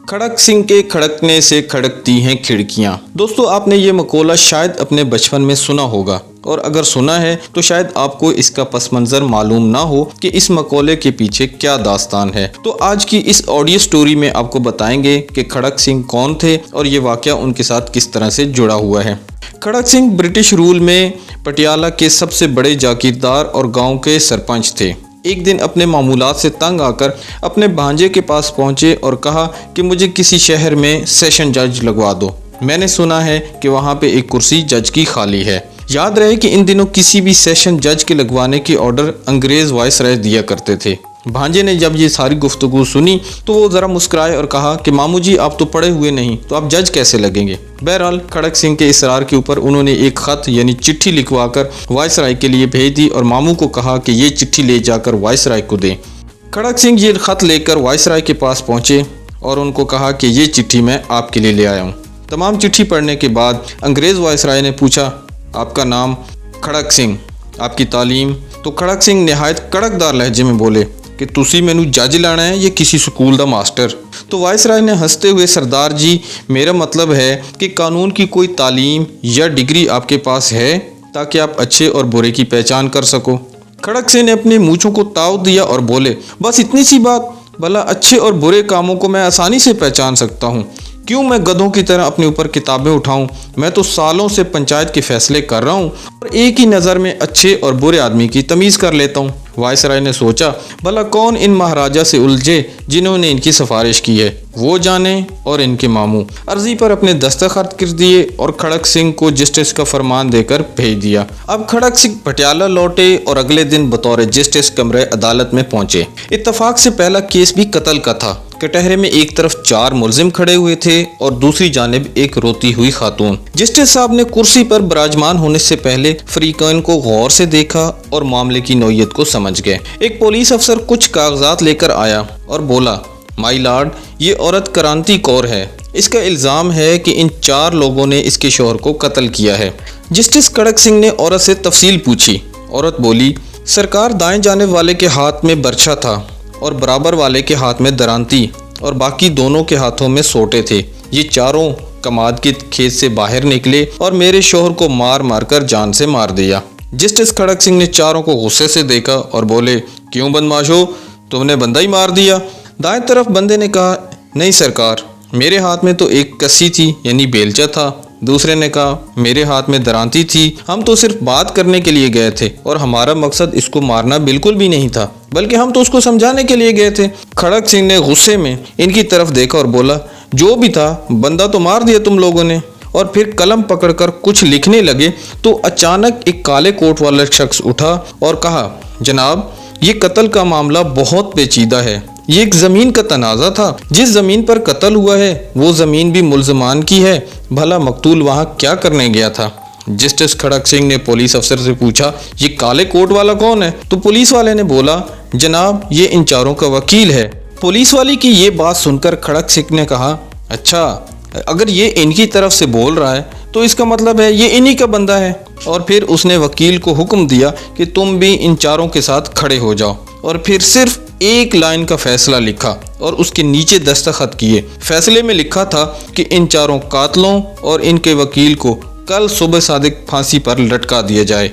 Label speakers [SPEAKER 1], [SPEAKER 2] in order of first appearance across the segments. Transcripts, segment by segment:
[SPEAKER 1] खड़क सिंह के खड़कने से खड़कती हैं खिड़कियां। दोस्तों, आपने ये मकौला शायद अपने बचपन में सुना होगा, और अगर सुना है तो शायद आपको इसका पस मंज़र मालूम ना हो कि इस मकौले के पीछे क्या दास्तान है। तो आज की इस ऑडियो स्टोरी में आपको बताएंगे कि खड़क सिंह कौन थे और ये वाक़या उनके साथ किस तरह से जुड़ा हुआ है। खड़क सिंह ब्रिटिश रूल में पटियाला के सबसे बड़े जागीरदार और गाँव के सरपंच थे। एक दिन अपने मामूलात से तंग आकर अपने भांजे के पास पहुंचे और कहा कि मुझे किसी शहर में सेशन जज लगवा दो। मैंने सुना है कि वहां पे एक कुर्सी जज की खाली है। याद रहे कि इन दिनों किसी भी सेशन जज के लगवाने की ऑर्डर अंग्रेज़ वाइसराय दिया करते थे। भांजे ने जब ये सारी गुफ्तगू सुनी तो वो ज़रा मुस्कुराए और कहा कि मामू जी, आप तो पढ़े हुए नहीं, तो आप जज कैसे लगेंगे। बहरहाल खड़क सिंह के इसरार के ऊपर उन्होंने एक ख़त यानी चिट्ठी लिखवाकर वाइसराय के लिए भेज दी और मामू को कहा कि ये चिट्ठी ले जाकर वाइसराय को दें। खड़क सिंह ये ख़त लेकर वाइसराय के पास पहुँचे और उनको कहा कि ये चिट्ठी मैं आपके लिए ले आया हूँ। तमाम चिट्ठी पढ़ने के बाद अंग्रेज़ वाइसराय ने पूछा, आपका नाम? खड़क सिंह। आपकी तालीम? तो खड़क सिंह नहायत कड़कदार लहजे में बोले कि तुसी मैनू जज लाना है या किसी स्कूल दा मास्टर। तो वाइसराय ने हंसते हुए, सरदार जी, मेरा मतलब है कि कानून की कोई तालीम या डिग्री आपके पास है ताकि आप अच्छे और बुरे की पहचान कर सको। खड़क सिंह ने अपने मूंछों को ताव दिया और बोले, बस इतनी सी बात? भला अच्छे और बुरे कामों को मैं आसानी से पहचान सकता हूँ। क्यों मैं गधों की तरह अपने ऊपर किताबें उठाऊं? मैं तो सालों से पंचायत के फैसले कर रहा हूं और एक ही नज़र में अच्छे और बुरे आदमी की तमीज़ कर लेता हूं। वाइसराय ने सोचा, भला कौन इन महाराजा से उलझे जिन्होंने इनकी सिफारिश की है, वो जाने और इनके मामू। अर्जी पर अपने दस्तखत कर दिए और खड़क सिंह को जस्टिस का फरमान देकर भेज दिया। अब खड़क सिंह पटियाला लौटे और अगले दिन बतौर जस्टिस कमरे अदालत में पहुंचे। इत्तफाक से पहला केस भी कत्ल का था। कटहरे में एक तरफ 4 मुलजिम खड़े हुए थे और दूसरी जानिब एक रोती हुई खातून। जस्टिस साहब ने कुर्सी पर विराजमान होने से पहले फरीकैन को गौर से देखा और मामले की नौयत को समझ गए। एक पुलिस अफसर कुछ कागजात लेकर आया और बोला, माई लॉर्ड, ये औरत क्रांति कौर है। इसका इल्ज़ाम है कि इन 4 लोगों ने इसके शौहर को कत्ल किया है। जस्टिस खड़क सिंह ने औरत से तफसील पूछी। औरत बोली, सरकार, दाएं जानिब वाले के हाथ में बर्छा था और बराबर वाले के हाथ में दरांती और बाकी दोनों के हाथों में सोटे थे। ये चारों कमाद के खेत से बाहर निकले और मेरे शौहर को मार मार कर जान से मार दिया। जस्टिस खड़क सिंह ने चारों को गुस्से से देखा और बोले, क्यों बदमाशो, तुमने बंदा ही मार दिया? दाएं तरफ बंदे ने कहा, नहीं सरकार, मेरे हाथ में तो एक कस्सी थी यानी बेलचा था। दूसरे ने कहा, मेरे हाथ में दरांती थी। हम तो सिर्फ बात करने के लिए गए थे और हमारा मकसद इसको मारना बिल्कुल भी नहीं था, बल्कि हम तो उसको समझाने के लिए गए थे। खड़क सिंह ने गुस्से में इनकी तरफ देखा और बोला, जो भी था, बंदा तो मार दिया तुम लोगों ने। और फिर कलम पकड़कर कुछ लिखने लगे तो अचानक एक काले कोट वाला शख्स उठा और कहा, जनाब, ये कत्ल का मामला बहुत पेचीदा है। ये एक ज़मीन का तनाज़ा था। जिस ज़मीन पर कत्ल हुआ है वो ज़मीन भी मुल्ज़मान की है। भला मकतूल वहाँ क्या करने गया था? जस्टिस खड़क सिंह ने पुलिस अफसर से पूछा, ये काले कोट वाला कौन है? तो पुलिस वाले ने बोला, जनाब, ये इन चारों का वकील है। पुलिस वाले की ये बात सुनकर खड़क सिंह ने कहा, अच्छा, अगर ये इनकी तरफ से बोल रहा है तो इसका मतलब है ये इन्हीं का बंदा है। और फिर उसने वकील को हुक्म दिया कि तुम भी इन चारों के साथ खड़े हो जाओ। और फिर सिर्फ एक लाइन का फैसला लिखा और उसके नीचे दस्तखत किए। फैसले में लिखा था कि इन चारों कातलों और इनके वकील को कल सुबह सादिक फांसी पर लटका दिया जाए।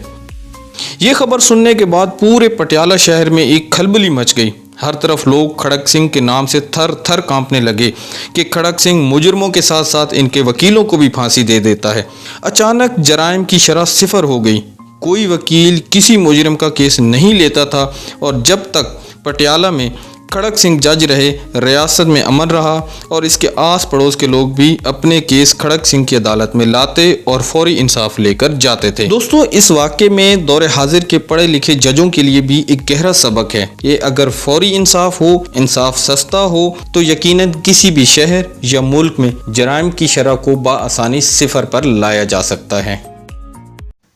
[SPEAKER 1] ये खबर सुनने के बाद पूरे पटियाला शहर में एक खलबली मच गई। हर तरफ लोग खड़क सिंह के नाम से थर थर कांपने लगे कि खड़क सिंह मुजरमों के साथ साथ इनके वकीलों को भी फांसी दे देता है। अचानक जराइम की शरह सिफर हो गई। कोई वकील किसी मुजरिम का केस नहीं लेता था और जब तक पटियाला में खड़क सिंह जज रहे, रियासत में अमन रहा और इसके आस पड़ोस के लोग भी अपने केस खड़क सिंह की अदालत में लाते और फौरी इंसाफ लेकर जाते थे। दोस्तों, इस वाक़े में दौरे हाजिर के पढ़े लिखे जजों के लिए भी एक गहरा सबक है। ये अगर फौरी इंसाफ हो, इंसाफ सस्ता हो, तो यकीनन किसी भी शहर या मुल्क में जराइम की शरह को बाआसानी सिफर पर लाया जा सकता है।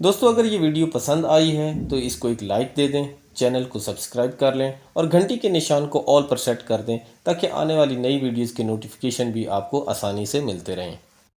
[SPEAKER 2] दोस्तों, अगर ये वीडियो पसंद आई है तो इसको एक लाइक दे दें, चैनल को सब्सक्राइब कर लें और घंटी के निशान को ऑल पर सेट कर दें ताकि आने वाली नई वीडियोस के नोटिफिकेशन भी आपको आसानी से मिलते रहें।